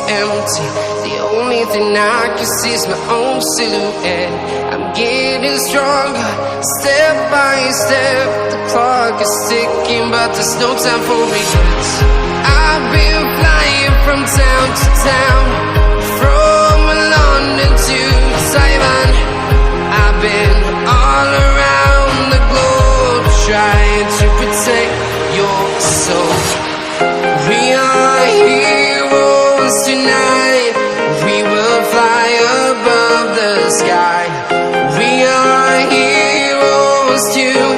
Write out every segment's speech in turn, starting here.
empty. The only thing I can see is my own silhouette. I'm getting stronger, step by step. The clock is ticking, but there's no time for regrets. I've been flying from town to town, from London to Taiwan. I've been all around the globe, trying to protect your soul. We are heroes tonight. We will fly above the sky. We are heroes tonight.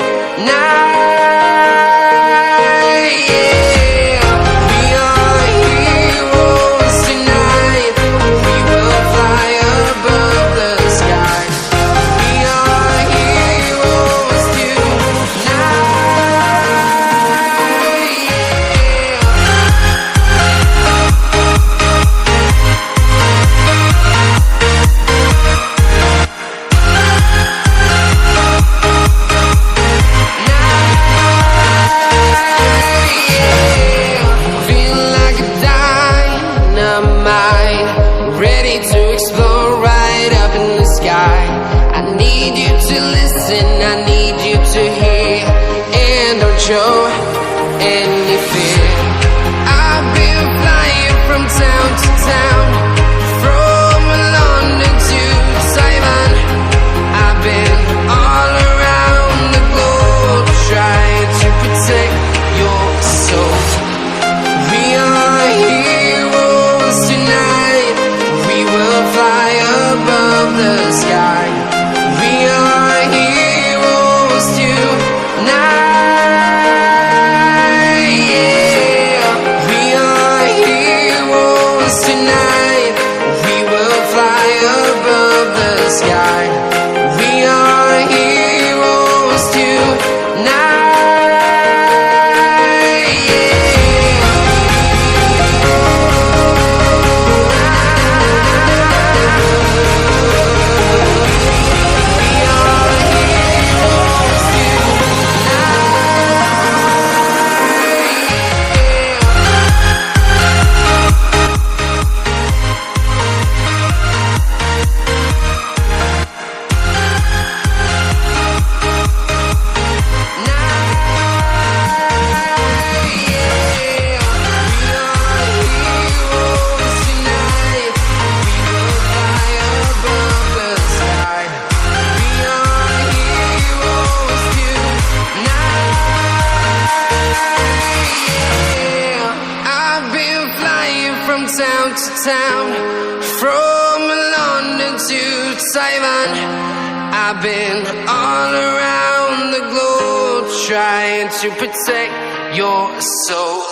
To explore right up in the sky. I need you to listen, I need you to hear, and don't show any fear. I've been flying from town to town, from London to Taiwan. I've been all around the globe, trying to protect your soul. We are heroes tonight. We will fly above the sky. We are heroes tonight. Yeah. We are heroes tonight. We will fly above the sky. We are heroes tonight. From town to town, from London to Taiwan. I've been all around the globe, trying to protect your soul.